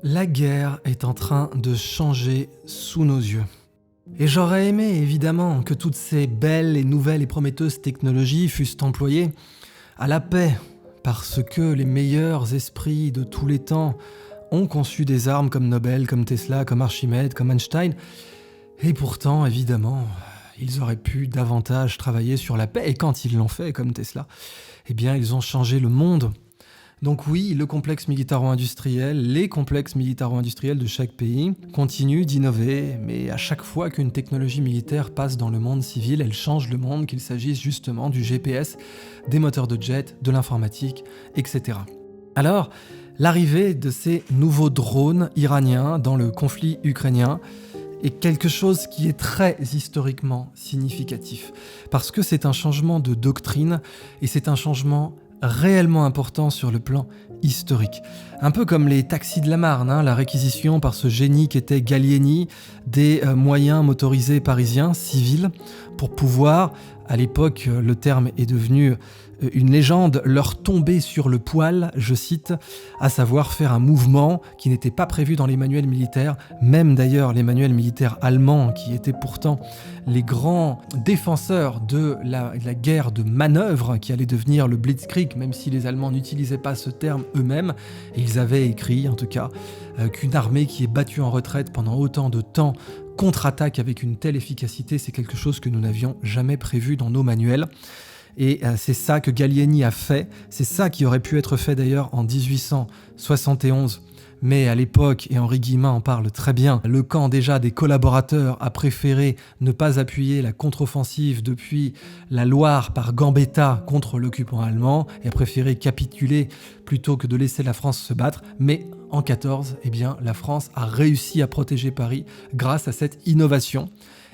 La guerre est en train de changer sous nos yeux. Et j'aurais aimé, évidemment, que toutes ces belles et nouvelles et prometteuses technologies fussent employées à la paix, parce que les meilleurs esprits de tous les temps ont conçu des armes comme Nobel, comme Tesla, comme Archimède, comme Einstein. Et pourtant, évidemment, ils auraient pu davantage travailler sur la paix. Et quand ils l'ont fait, comme Tesla, eh bien, ils ont changé le monde. Donc oui, le complexe militaro-industriel, les complexes militaro-industriels de chaque pays continuent d'innover, mais à chaque fois qu'une technologie militaire passe dans le monde civil, elle change le monde, qu'il s'agisse justement du GPS, des moteurs de jet, de l'informatique, etc. Alors, l'arrivée de ces nouveaux drones iraniens dans le conflit ukrainien est quelque chose qui est très historiquement significatif, parce que c'est un changement de doctrine et c'est un changement réellement important sur le plan historique. Un peu comme les taxis de la Marne, la réquisition par ce génie qu'était Gallieni des moyens motorisés parisiens, civils, pour pouvoir, à l'époque le terme est devenu une légende, leur tomber sur le poil, je cite, à savoir faire un mouvement qui n'était pas prévu dans les manuels militaires, même d'ailleurs les manuels militaires allemands qui étaient pourtant les grands défenseurs de la guerre de manœuvre qui allait devenir le Blitzkrieg, même si les Allemands n'utilisaient pas ce terme eux-mêmes, et ils avaient écrit en tout cas qu'une armée qui est battue en retraite pendant autant de temps contre-attaque avec une telle efficacité, c'est quelque chose que nous n'avions jamais prévu dans nos manuels. Et c'est ça que Gallieni a fait, c'est ça qui aurait pu être fait d'ailleurs en 1871. Mais à l'époque, et Henri Guillemin en parle très bien, le camp déjà des collaborateurs a préféré ne pas appuyer la contre-offensive depuis la Loire par Gambetta contre l'occupant allemand et a préféré capituler plutôt que de laisser la France se battre. Mais en 14, eh bien, la France a réussi à protéger Paris grâce à cette innovation.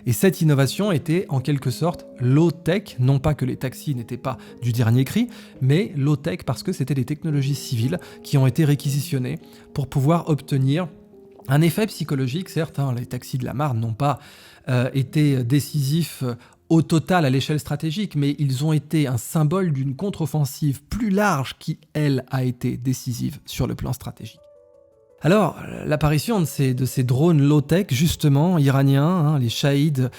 Et cette innovation était en quelque sorte low-tech, non pas que les taxis n'étaient pas du dernier cri, mais low-tech parce que c'était des technologies civiles qui ont été réquisitionnées pour pouvoir obtenir un effet psychologique. Certes, les taxis de la Marne n'ont pas été décisifs au total à l'échelle stratégique, mais ils ont été un symbole d'une contre-offensive plus large qui, elle, a été décisive sur le plan stratégique. Alors, l'apparition de ces drones low-tech, justement, iraniens, les Shahed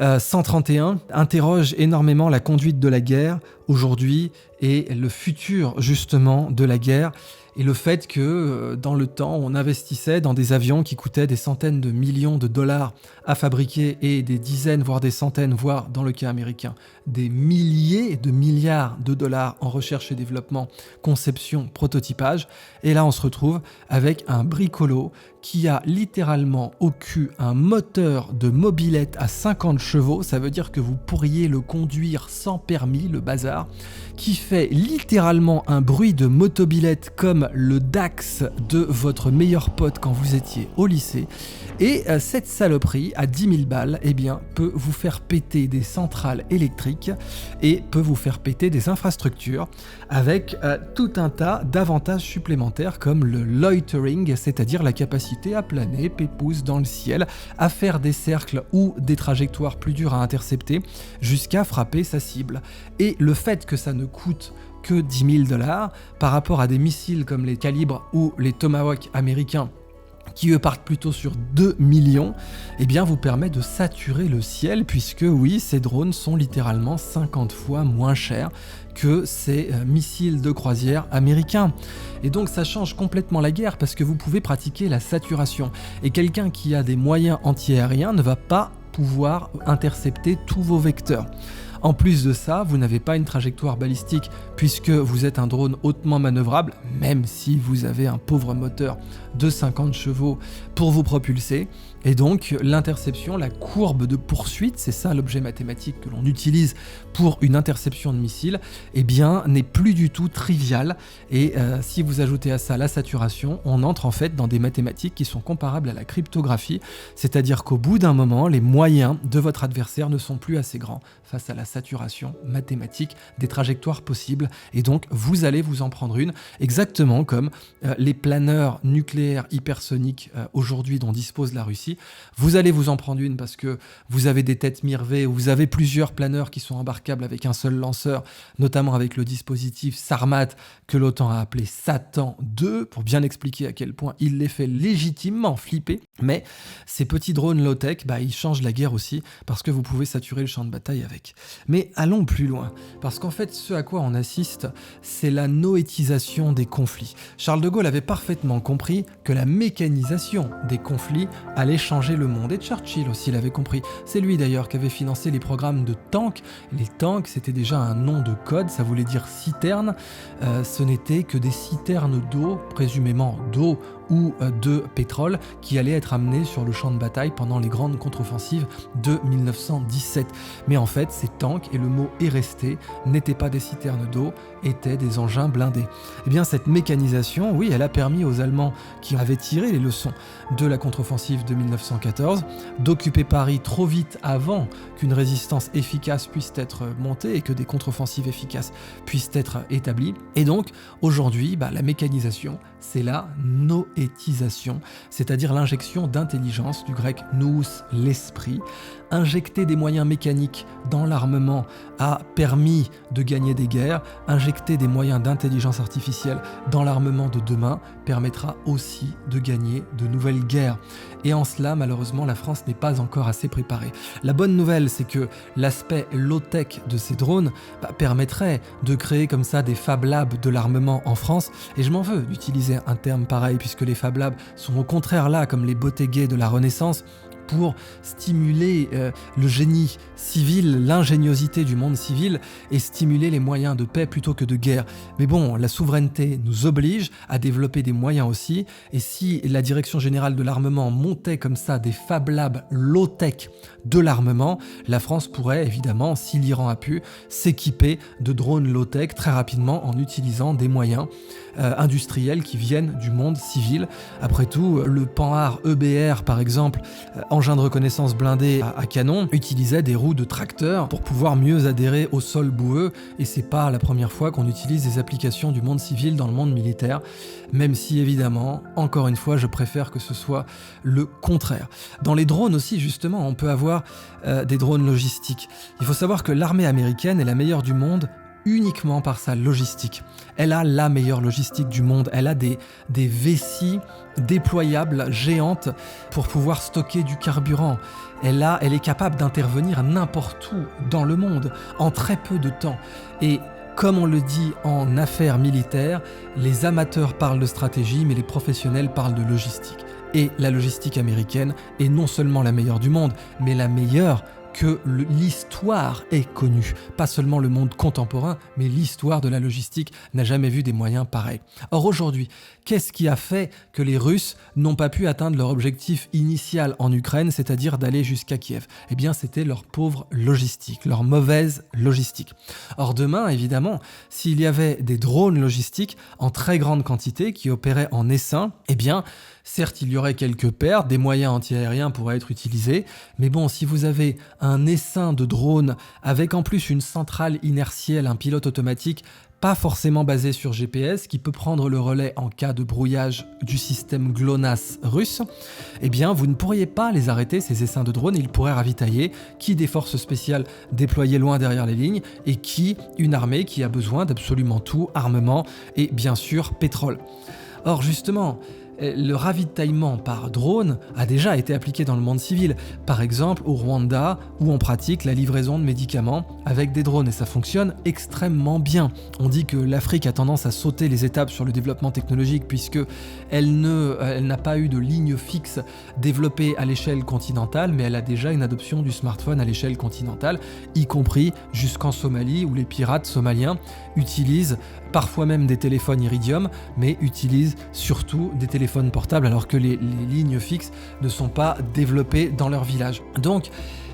131, interroge énormément la conduite de la guerre aujourd'hui et le futur, justement, de la guerre. Et le fait que, dans le temps, on investissait dans des avions qui coûtaient des centaines de millions de dollars à fabriquer et des dizaines, voire des centaines, voire, dans le cas américain, des milliers de milliards de dollars en recherche et développement, conception, prototypage. Et là, on se retrouve avec un bricolo qui a littéralement au cul un moteur de mobilette à 50 chevaux, ça veut dire que vous pourriez le conduire sans permis, le bazar, qui fait littéralement un bruit de motobilette comme le Dax de votre meilleur pote quand vous étiez au lycée. Et cette saloperie, à 10 000 balles, eh bien, peut vous faire péter des centrales électriques et peut vous faire péter des infrastructures avec tout un tas d'avantages supplémentaires comme le loitering, c'est-à-dire la capacité à planer pépouze dans le ciel, à faire des cercles ou des trajectoires plus dures à intercepter jusqu'à frapper sa cible. Et le fait que ça ne coûte que 10 000 dollars par rapport à des missiles comme les Calibres ou les Tomahawk américains qui eux partent plutôt sur 2 millions, eh bien vous permet de saturer le ciel puisque oui, ces drones sont littéralement 50 fois moins chers que ces missiles de croisière américains. Et donc ça change complètement la guerre parce que vous pouvez pratiquer la saturation. Et quelqu'un qui a des moyens antiaériens ne va pas pouvoir intercepter tous vos vecteurs. En plus de ça, vous n'avez pas une trajectoire balistique puisque vous êtes un drone hautement manœuvrable, même si vous avez un pauvre moteur de 50 chevaux pour vous propulser. Et donc l'interception, la courbe de poursuite, c'est ça l'objet mathématique que l'on utilise pour une interception de missile, eh bien n'est plus du tout trivial. Et si vous ajoutez à ça la saturation, on entre en fait dans des mathématiques qui sont comparables à la cryptographie, c'est-à-dire qu'au bout d'un moment, les moyens de votre adversaire ne sont plus assez grands face à la saturation mathématique des trajectoires possibles possible, et donc vous allez vous en prendre une, exactement comme les planeurs nucléaires hypersoniques aujourd'hui dont dispose la Russie. Vous allez vous en prendre une parce que vous avez des têtes Mirvé, ou vous avez plusieurs planeurs qui sont embarquables avec un seul lanceur, notamment avec le dispositif Sarmat que l'OTAN a appelé Satan 2, pour bien expliquer à quel point il les fait légitimement flipper. Mais ces petits drones low-tech, ils changent la guerre aussi, parce que vous pouvez saturer le champ de bataille avec. Mais allons plus loin, parce qu'en fait, ce à quoi on assiste, c'est la noétisation des conflits. Charles de Gaulle avait parfaitement compris que la mécanisation des conflits allait changer le monde, et Churchill aussi l'avait compris. C'est lui d'ailleurs qui avait financé les programmes de tanks. Les tanks, c'était déjà un nom de code, ça voulait dire citerne. Ce n'était que des citernes d'eau, présumément d'eau ou de pétrole, qui allaient être amenés sur le champ de bataille pendant les grandes contre-offensives de 1917. Mais en fait, ces tanks, et le mot est resté, n'étaient pas des citernes d'eau, étaient des engins blindés. Eh bien, cette mécanisation, oui, elle a permis aux Allemands, qui avaient tiré les leçons de la contre-offensive de 1914, d'occuper Paris trop vite avant qu'une résistance efficace puisse être montée et que des contre-offensives efficaces puissent être établies. Et donc, aujourd'hui, la mécanisation, c'est la noétisation, c'est-à-dire l'injection d'intelligence, du grec nous, l'esprit. Injecter des moyens mécaniques dans l'armement a permis de gagner des guerres. Injecter des moyens d'intelligence artificielle dans l'armement de demain permettra aussi de gagner de nouvelles guerres. Et en cela, malheureusement, la France n'est pas encore assez préparée. La bonne nouvelle, c'est que l'aspect low-tech de ces drones permettrait de créer comme ça des Fab Labs de l'armement en France. Et je m'en veux d'utiliser un terme pareil, puisque les Fab Labs sont au contraire là, comme les Botteguets de la Renaissance, pour stimuler le génie civil, l'ingéniosité du monde civil, et stimuler les moyens de paix plutôt que de guerre. Mais bon, la souveraineté nous oblige à développer des moyens aussi, et si la Direction Générale de l'Armement montait comme ça des Fab Labs low-tech de l'armement, la France pourrait évidemment, si l'Iran a pu, s'équiper de drones low-tech très rapidement en utilisant des moyens industriels qui viennent du monde civil. Après tout, le Panhard EBR par exemple, engin de reconnaissance blindé à canon, utilisait des roues de tracteur pour pouvoir mieux adhérer au sol boueux, et c'est pas la première fois qu'on utilise des applications du monde civil dans le monde militaire, même si évidemment, encore une fois, je préfère que ce soit le contraire. Dans les drones aussi, justement, on peut avoir des drones logistiques. Il faut savoir que l'armée américaine est la meilleure du monde uniquement par sa logistique. Elle a la meilleure logistique du monde. Elle a des vessies déployables géantes pour pouvoir stocker du carburant. Elle est capable d'intervenir n'importe où dans le monde en très peu de temps. Et comme on le dit en affaires militaires, les amateurs parlent de stratégie, mais les professionnels parlent de logistique. Et la logistique américaine est non seulement la meilleure du monde, mais la meilleure que l'histoire est connue. Pas seulement le monde contemporain, mais l'histoire de la logistique n'a jamais vu des moyens pareils. Or aujourd'hui, qu'est-ce qui a fait que les Russes n'ont pas pu atteindre leur objectif initial en Ukraine, c'est-à-dire d'aller jusqu'à Kiev? Eh bien, c'était leur pauvre logistique, leur mauvaise logistique. Or demain, évidemment, s'il y avait des drones logistiques en très grande quantité qui opéraient en essaim, eh bien, certes, il y aurait quelques pertes, des moyens antiaériens pourraient être utilisés, mais bon, si vous avez un essaim de drones avec en plus une centrale inertielle, un pilote automatique, pas forcément basé sur GPS, qui peut prendre le relais en cas de brouillage du système GLONASS russe, eh bien vous ne pourriez pas les arrêter, ces essaims de drones, ils pourraient ravitailler qui des forces spéciales déployées loin derrière les lignes, et qui une armée qui a besoin d'absolument tout, armement et bien sûr pétrole. Or justement, le ravitaillement par drone a déjà été appliqué dans le monde civil, par exemple au Rwanda, où on pratique la livraison de médicaments avec des drones, et ça fonctionne extrêmement bien. On dit que l'Afrique a tendance à sauter les étapes sur le développement technologique puisque elle n'a pas eu de ligne fixe développée à l'échelle continentale, mais elle a déjà une adoption du smartphone à l'échelle continentale, y compris jusqu'en Somalie, où les pirates somaliens utilisent parfois même des téléphones Iridium, mais utilisent surtout des téléphones portables alors que les lignes fixes ne sont pas développées dans leur village. Donc,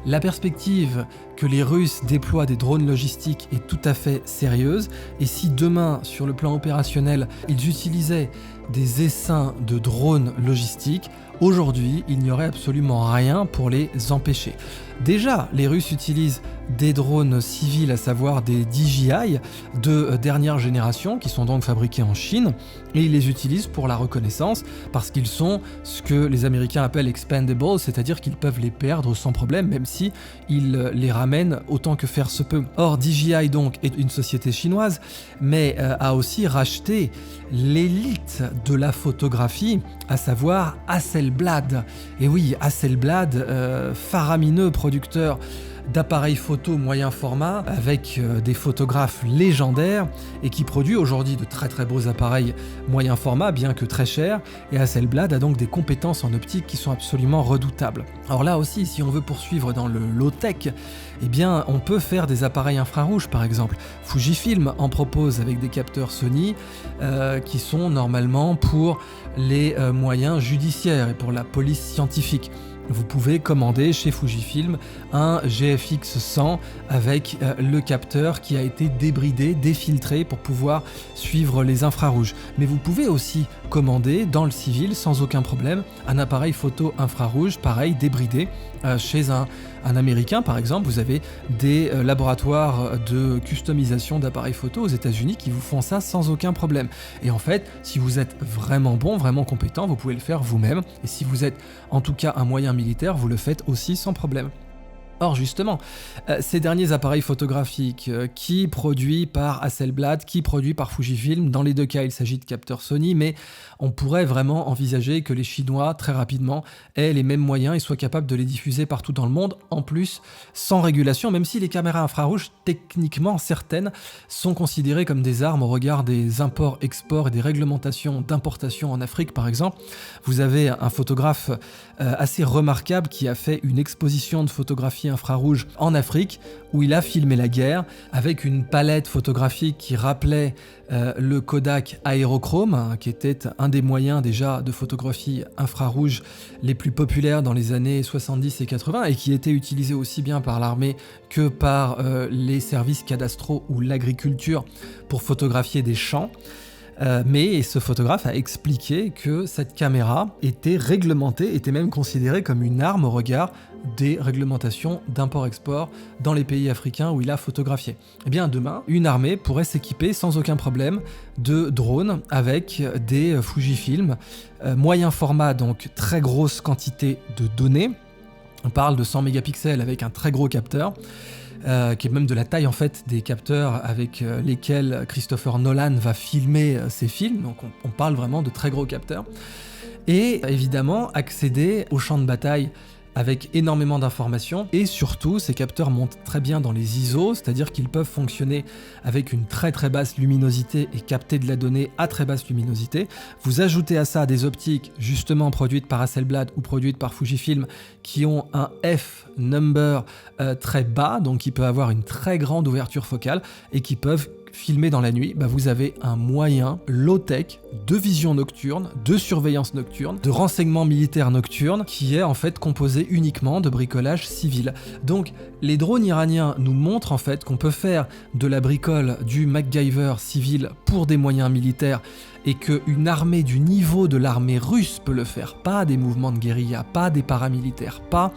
La perspective que les Russes déploient des drones logistiques est tout à fait sérieuse, et si demain, sur le plan opérationnel, ils utilisaient des essaims de drones logistiques, aujourd'hui, il n'y aurait absolument rien pour les empêcher. Déjà, les Russes utilisent des drones civils, à savoir des DJI de dernière génération, qui sont donc fabriqués en Chine, et ils les utilisent pour la reconnaissance, parce qu'ils sont ce que les Américains appellent expendable, c'est-à-dire qu'ils peuvent les perdre sans problème, même si ils les ramènent autant que faire se peut. Or, DJI donc est une société chinoise, mais a aussi racheté l'élite de la photographie, à savoir Hasselblad. Et oui, Hasselblad, faramineux producteur d'appareils photo moyen format avec des photographes légendaires et qui produit aujourd'hui de très très beaux appareils moyen format, bien que très chers, et Hasselblad a donc des compétences en optique qui sont absolument redoutables. Alors là aussi, si on veut poursuivre dans le low-tech, eh bien on peut faire des appareils infrarouges par exemple. Fujifilm en propose avec des capteurs Sony qui sont normalement pour les moyens judiciaires et pour la police scientifique. Vous pouvez commander chez Fujifilm un GFX 100 avec le capteur qui a été débridé, défiltré pour pouvoir suivre les infrarouges. Mais vous pouvez aussi commander dans le civil sans aucun problème un appareil photo infrarouge, pareil, débridé, chez un américain par exemple. Vous avez des laboratoires de customisation d'appareils photo aux États-Unis qui vous font ça sans aucun problème. Et en fait, si vous êtes vraiment bon, vraiment compétent, vous pouvez le faire vous-même. Et si vous êtes en tout cas un moyen militaire, vous le faites aussi sans problème. Or justement, ces derniers appareils photographiques qui produits par Hasselblad, qui produits par Fujifilm, dans les deux cas il s'agit de capteurs Sony, mais on pourrait vraiment envisager que les Chinois très rapidement aient les mêmes moyens et soient capables de les diffuser partout dans le monde, en plus sans régulation, même si les caméras infrarouges, techniquement certaines, sont considérées comme des armes au regard des imports-exports et des réglementations d'importation en Afrique par exemple. Vous avez un photographe assez remarquable qui a fait une exposition de photographie infrarouge en Afrique où il a filmé la guerre avec une palette photographique qui rappelait le Kodak Aérochrome, qui était un des moyens déjà de photographie infrarouge les plus populaires dans les années 70 et 80 et qui était utilisé aussi bien par l'armée que par les services cadastraux ou l'agriculture pour photographier des champs. Mais ce photographe a expliqué que cette caméra était réglementée, était même considérée comme une arme au regard des réglementations d'import-export dans les pays africains où il a photographié. Eh bien demain, une armée pourrait s'équiper sans aucun problème de drones avec des Fujifilm, moyen format, donc très grosse quantité de données. On parle de 100 mégapixels avec un très gros capteur. Qui est même de la taille en fait des capteurs avec lesquels Christopher Nolan va filmer ses films, donc on parle vraiment de très gros capteurs, et évidemment accéder au champ de bataille avec énormément d'informations, et surtout ces capteurs montent très bien dans les ISO, c'est-à-dire qu'ils peuvent fonctionner avec une très très basse luminosité et capter de la donnée à très basse luminosité. Vous ajoutez à ça des optiques justement produites par Hasselblad ou produites par Fujifilm qui ont un f-number très bas, donc qui peut avoir une très grande ouverture focale et qui peuvent filmé dans la nuit, vous avez un moyen low-tech de vision nocturne, de surveillance nocturne, de renseignement militaire nocturne qui est en fait composé uniquement de bricolage civil. Donc les drones iraniens nous montrent en fait qu'on peut faire de la bricole, du MacGyver civil pour des moyens militaires et qu'une armée du niveau de l'armée russe peut le faire, pas des mouvements de guérilla, pas des paramilitaires, pas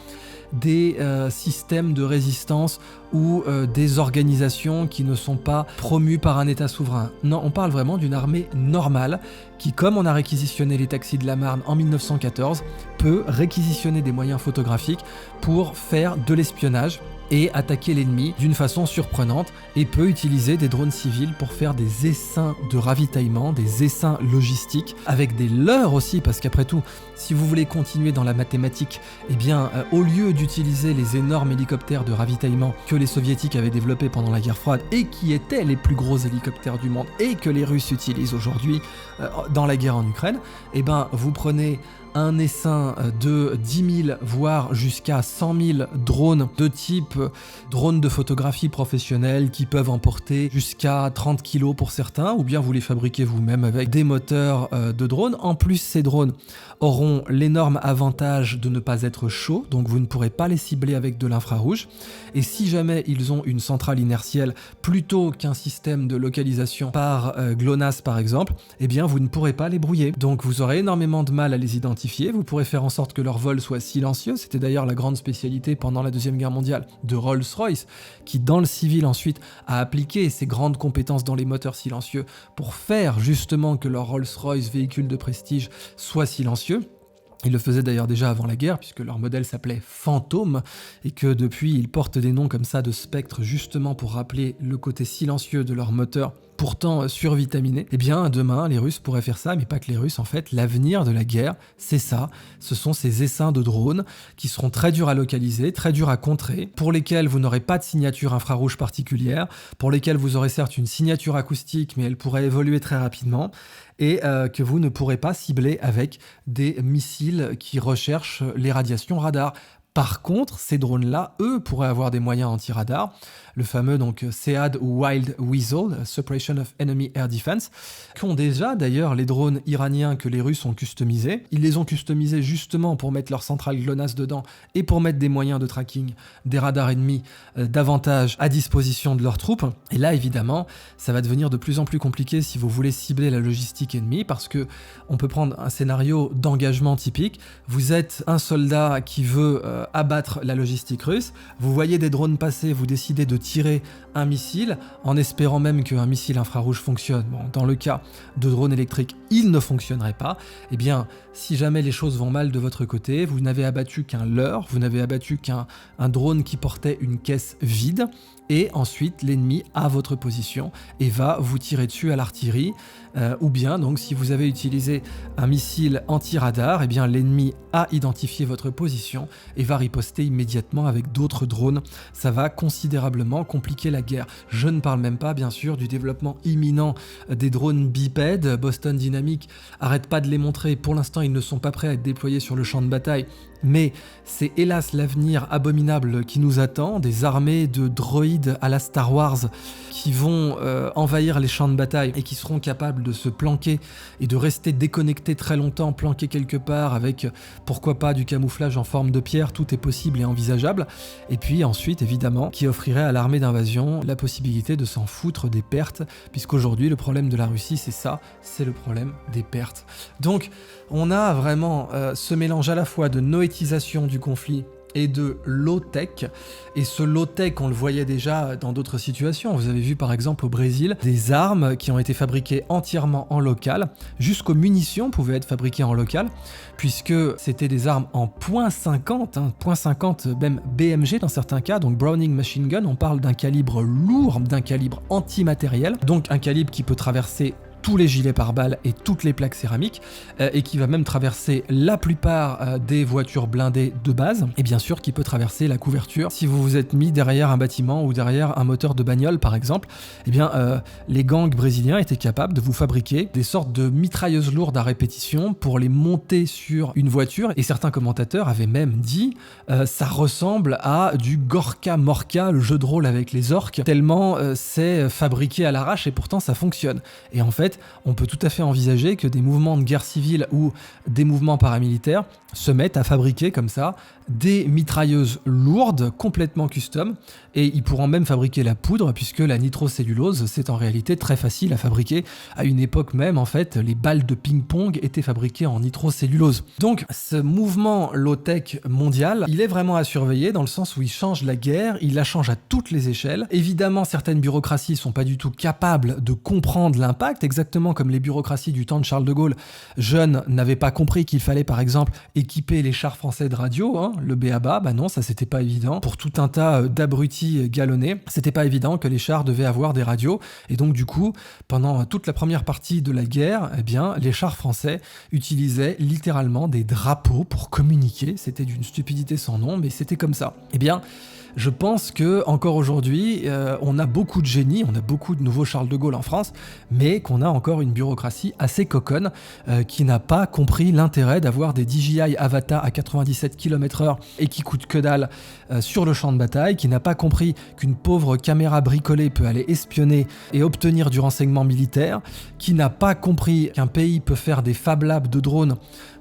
des systèmes de résistance ou des organisations qui ne sont pas promues par un État souverain. Non, on parle vraiment d'une armée normale qui, comme on a réquisitionné les taxis de la Marne en 1914, peut réquisitionner des moyens photographiques pour faire de l'espionnage et attaquer l'ennemi d'une façon surprenante, et peut utiliser des drones civils pour faire des essaims de ravitaillement, des essaims logistiques, avec des leurres aussi, parce qu'après tout, si vous voulez continuer dans la mathématique, eh bien, au lieu d'utiliser les énormes hélicoptères de ravitaillement que les soviétiques avaient développés pendant la guerre froide, et qui étaient les plus gros hélicoptères du monde, et que les Russes utilisent aujourd'hui dans la guerre en Ukraine, eh ben, vous prenez un essaim de 10 000, voire jusqu'à 100 000 drones de type drone de photographie professionnelle qui peuvent emporter jusqu'à 30 kg pour certains, ou bien vous les fabriquez vous-même avec des moteurs de drones. En plus, ces drones auront l'énorme avantage de ne pas être chauds, donc vous ne pourrez pas les cibler avec de l'infrarouge. Et si jamais ils ont une centrale inertielle plutôt qu'un système de localisation par GLONASS par exemple, eh bien vous ne pourrez pas les brouiller. Donc vous aurez énormément de mal à les identifier. Vous pourrez faire en sorte que leur vol soit silencieux. C'était d'ailleurs la grande spécialité pendant la Deuxième Guerre mondiale de Rolls-Royce, qui dans le civil ensuite a appliqué ses grandes compétences dans les moteurs silencieux pour faire justement que leur Rolls-Royce véhicule de prestige soit silencieux. Ils le faisaient d'ailleurs déjà avant la guerre, puisque leur modèle s'appelait Phantom, et que depuis ils portent des noms comme ça de spectres justement pour rappeler le côté silencieux de leur moteur, pourtant survitaminé. Eh bien demain les Russes pourraient faire ça, mais pas que les Russes en fait. L'avenir de la guerre, c'est ça. Ce sont ces essaims de drones qui seront très durs à localiser, très durs à contrer, pour lesquels vous n'aurez pas de signature infrarouge particulière, pour lesquels vous aurez certes une signature acoustique, mais elle pourrait évoluer très rapidement, et que vous ne pourrez pas cibler avec des missiles qui recherchent les radiations radar. Par contre, ces drones-là, eux, pourraient avoir des moyens anti-radar, le fameux donc SEAD ou Wild Weasel, Suppression of Enemy Air Defense, qu'ont déjà d'ailleurs les drones iraniens que les Russes ont customisés. Ils les ont customisés justement pour mettre leur centrale GLONASS dedans et pour mettre des moyens de tracking des radars ennemis davantage à disposition de leurs troupes. Et là, évidemment, ça va devenir de plus en plus compliqué si vous voulez cibler la logistique ennemie, parce que on peut prendre un scénario d'engagement typique. Vous êtes un soldat qui veut abattre la logistique russe, vous voyez des drones passer, vous décidez de tirer un missile en espérant même qu'un missile infrarouge fonctionne. Bon, dans le cas de drones électriques, il ne fonctionnerait pas. Eh bien, si jamais les choses vont mal de votre côté, vous n'avez abattu qu'un leurre, vous n'avez abattu qu'un drone qui portait une caisse vide, et ensuite l'ennemi a votre position et va vous tirer dessus à l'artillerie, ou bien donc si vous avez utilisé un missile anti-radar, eh bien l'ennemi a identifié votre position et va riposter immédiatement avec d'autres drones. Ça va considérablement compliquer la guerre. Je ne parle même pas bien sûr du développement imminent des drones bipèdes. Boston Dynamics arrête pas de les montrer. Pour l'instant, ils ne sont pas prêts à être déployés sur le champ de bataille, mais c'est hélas l'avenir abominable qui nous attend, des armées de droïdes à la Star Wars qui vont envahir les champs de bataille et qui seront capables de se planquer et de rester déconnectés très longtemps, planqués quelque part avec pourquoi pas du camouflage en forme de pierre. Tout est possible et envisageable. Et puis ensuite évidemment qui offrirait à l'armée d'invasion la possibilité de s'en foutre des pertes, puisqu'aujourd'hui le problème de la Russie c'est ça, c'est le problème des pertes. Donc on a vraiment ce mélange à la fois de noétisation du conflit et de low-tech. Et ce low-tech, on le voyait déjà dans d'autres situations. Vous avez vu par exemple au Brésil des armes qui ont été fabriquées entièrement en local, jusqu'aux munitions pouvaient être fabriquées en local, puisque c'était des armes en .50, .50 même BMG dans certains cas, donc Browning Machine Gun. On parle d'un calibre lourd, d'un calibre antimatériel, donc un calibre qui peut traverser tous les gilets pare-balles et toutes les plaques céramiques, et qui va même traverser la plupart des voitures blindées de base, et bien sûr qui peut traverser la couverture. Si vous vous êtes mis derrière un bâtiment ou derrière un moteur de bagnole par exemple, eh bien les gangs brésiliens étaient capables de vous fabriquer des sortes de mitrailleuses lourdes à répétition pour les monter sur une voiture, et certains commentateurs avaient même dit ça ressemble à du Gorka Morka, le jeu de rôle avec les orques, tellement c'est fabriqué à l'arrache et pourtant ça fonctionne. Et en fait, on peut tout à fait envisager que des mouvements de guerre civile ou des mouvements paramilitaires se mettent à fabriquer comme ça des mitrailleuses lourdes, complètement custom, et ils pourront même fabriquer la poudre, puisque la nitrocellulose, c'est en réalité très facile à fabriquer. À une époque même, en fait, les balles de ping-pong étaient fabriquées en nitrocellulose. Donc, ce mouvement low-tech mondial, il est vraiment à surveiller, dans le sens où il change la guerre, il la change à toutes les échelles. Évidemment, certaines bureaucraties sont pas du tout capables de comprendre l'impact, exactement comme les bureaucraties du temps de Charles de Gaulle. Jeunes n'avaient pas compris qu'il fallait, par exemple, équiper les chars français de radio, le B.A.B.A, bah non, ça c'était pas évident. Pour tout un tas d'abrutis galonnés, c'était pas évident que les chars devaient avoir des radios, et donc du coup, pendant toute la première partie de la guerre, eh bien, les chars français utilisaient littéralement des drapeaux pour communiquer. C'était d'une stupidité sans nom, mais c'était comme ça. Eh bien, Je pense que encore aujourd'hui, on a beaucoup de génie, on a beaucoup de nouveaux Charles de Gaulle en France, mais qu'on a encore une bureaucratie assez coconne qui n'a pas compris l'intérêt d'avoir des DJI Avata à 97 km/h et qui coûtent que dalle sur le champ de bataille, qui n'a pas compris qu'une pauvre caméra bricolée peut aller espionner et obtenir du renseignement militaire, qui n'a pas compris qu'un pays peut faire des Fab Labs de drones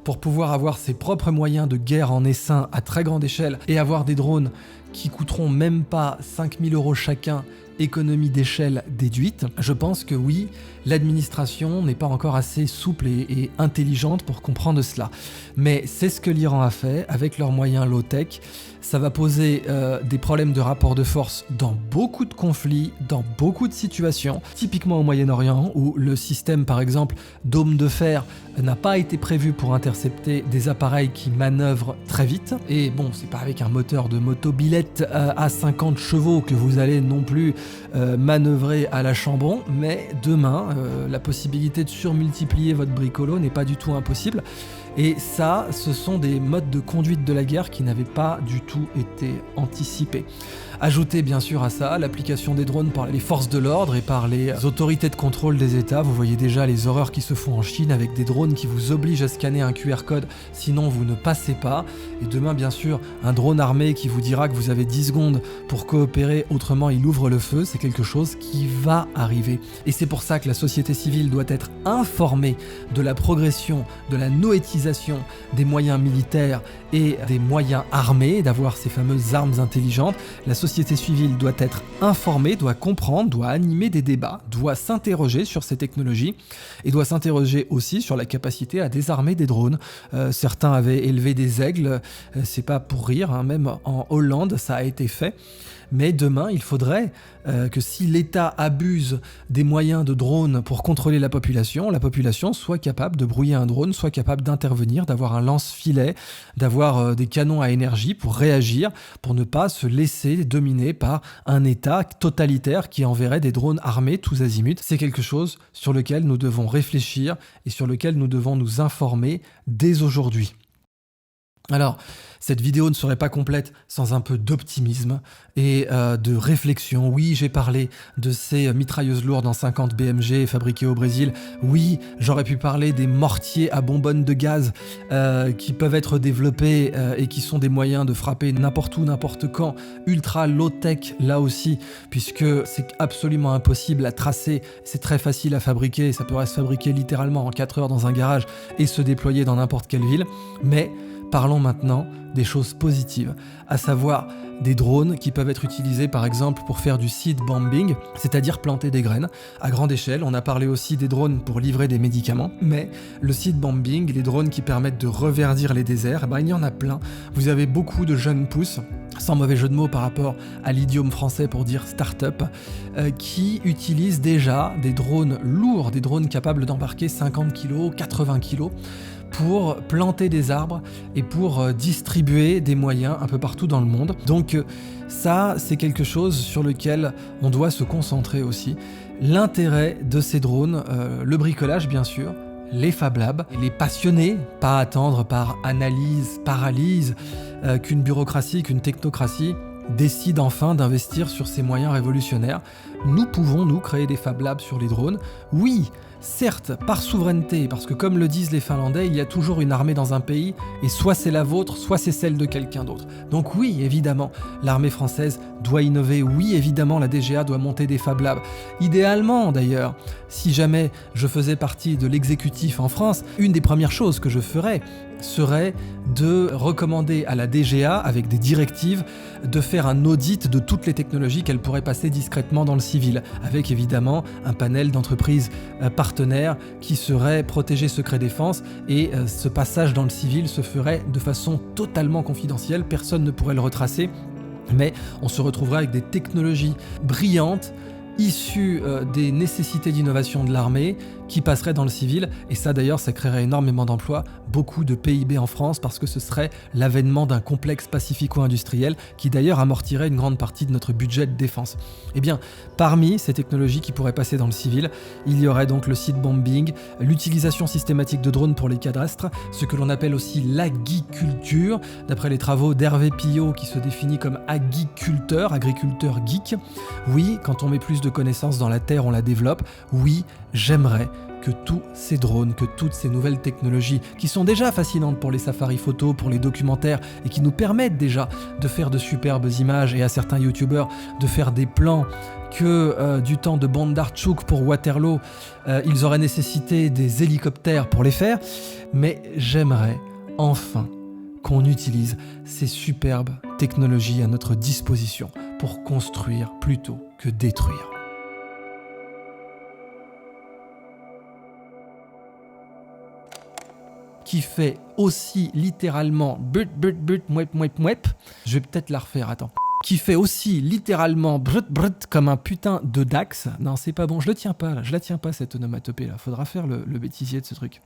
pour pouvoir avoir ses propres moyens de guerre en essaim à très grande échelle et avoir des drones qui coûteront même pas 5 000 € chacun, économie d'échelle déduite. Je pense que oui, l'administration n'est pas encore assez souple et intelligente pour comprendre cela. Mais c'est ce que l'Iran a fait avec leurs moyens low-tech. Ça va poser des problèmes de rapport de force dans beaucoup de conflits, dans beaucoup de situations, typiquement au Moyen-Orient, où le système, par exemple, dôme de fer n'a pas été prévu pour intercepter des appareils qui manœuvrent très vite. Et bon, c'est pas avec un moteur de motobilette à 50 chevaux que vous allez non plus manœuvrer à la Chambon, mais demain, la possibilité de surmultiplier votre bricolo n'est pas du tout impossible. Et ça, ce sont des modes de conduite de la guerre qui n'avaient pas du tout été anticipés. Ajoutez bien sûr à ça l'application des drones par les forces de l'ordre et par les autorités de contrôle des États. Vous voyez déjà les horreurs qui se font en Chine avec des drones qui vous obligent à scanner un QR code, sinon vous ne passez pas. Et demain, bien sûr, un drone armé qui vous dira que vous avez 10 secondes pour coopérer, autrement il ouvre le feu, c'est quelque chose qui va arriver. Et c'est pour ça que la société civile doit être informée de la progression, de la noétisation des moyens militaires et des moyens armés, d'avoir ces fameuses armes intelligentes. La société civile doit être informée, doit comprendre, doit animer des débats, doit s'interroger sur ces technologies et doit s'interroger aussi sur la capacité à désarmer des drones. Certains avaient élevé des aigles, c'est pas pour rire, hein, même en Hollande ça a été fait. Mais demain, il faudrait que si l'État abuse des moyens de drones pour contrôler la population soit capable de brouiller un drone, soit capable d'intervenir, d'avoir un lance-filet, d'avoir des canons à énergie pour réagir, pour ne pas se laisser dominer par un État totalitaire qui enverrait des drones armés tous azimuts. C'est quelque chose sur lequel nous devons réfléchir et sur lequel nous devons nous informer dès aujourd'hui. Alors, cette vidéo ne serait pas complète sans un peu d'optimisme et de réflexion. Oui, j'ai parlé de ces mitrailleuses lourdes en 50 BMG fabriquées au Brésil. Oui, j'aurais pu parler des mortiers à bonbonnes de gaz qui peuvent être développés et qui sont des moyens de frapper n'importe où, n'importe quand. Ultra low-tech là aussi, puisque c'est absolument impossible à tracer. C'est très facile à fabriquer. Ça pourrait se fabriquer littéralement en 4 heures dans un garage et se déployer dans n'importe quelle ville. Mais parlons maintenant des choses positives, à savoir des drones qui peuvent être utilisés par exemple pour faire du seed bombing, c'est-à-dire planter des graines à grande échelle. On a parlé aussi des drones pour livrer des médicaments, mais le seed bombing, les drones qui permettent de reverdir les déserts, il y en a plein. Vous avez beaucoup de jeunes pousses, sans mauvais jeu de mots par rapport à l'idiome français pour dire start-up, qui utilisent déjà des drones lourds, des drones capables d'embarquer 50 kg, 80 kg, pour planter des arbres et pour distribuer des moyens un peu partout dans le monde. Donc ça, c'est quelque chose sur lequel on doit se concentrer aussi. L'intérêt de ces drones, le bricolage bien sûr, les Fab Labs, les passionnés, pas attendre par analyse, paralyse, qu'une bureaucratie, qu'une technocratie décide enfin d'investir sur ces moyens révolutionnaires. Nous pouvons, nous, créer des Fab Labs sur les drones. Oui, certes, par souveraineté, parce que comme le disent les Finlandais, il y a toujours une armée dans un pays, et soit c'est la vôtre, soit c'est celle de quelqu'un d'autre. Donc oui, évidemment, l'armée française doit innover. Oui, évidemment, la DGA doit monter des Fab Labs. Idéalement, d'ailleurs, si jamais je faisais partie de l'exécutif en France, une des premières choses que je ferais serait de recommander à la DGA, avec des directives, de faire un audit de toutes les technologies qu'elle pourrait passer discrètement dans le civil, avec évidemment un panel d'entreprises partenaires qui seraient protégées secret défense, et ce passage dans le civil se ferait de façon totalement confidentielle, personne ne pourrait le retracer, mais on se retrouverait avec des technologies brillantes issus des nécessités d'innovation de l'armée qui passeraient dans le civil. Et ça d'ailleurs, ça créerait énormément d'emplois, beaucoup de PIB en France, parce que ce serait l'avènement d'un complexe pacifico-industriel qui d'ailleurs amortirait une grande partie de notre budget de défense. Eh bien, parmi ces technologies qui pourraient passer dans le civil, il y aurait donc le seed bombing, l'utilisation systématique de drones pour les cadastres, ce que l'on appelle aussi l'aguiculture, d'après les travaux d'Hervé Pillot qui se définit comme aguiculteur, agriculteur geek. Oui, quand on met plus de connaissances dans la terre, on la développe. Oui, j'aimerais que tous ces drones, que toutes ces nouvelles technologies qui sont déjà fascinantes pour les safaris photos, pour les documentaires et qui nous permettent déjà de faire de superbes images et à certains youtubeurs de faire des plans que du temps de Bondarchuk pour Waterloo, ils auraient nécessité des hélicoptères pour les faire. Mais j'aimerais enfin qu'on utilise ces superbes technologies à notre disposition pour construire plutôt que détruire. Qui fait aussi littéralement but but but mouep mouep mouep. Je vais peut-être la refaire, attends. Qui fait aussi littéralement brut brut comme un putain de Dax. Non, c'est pas bon, je la tiens pas cette onomatopée là. Faudra faire le bêtisier de ce truc.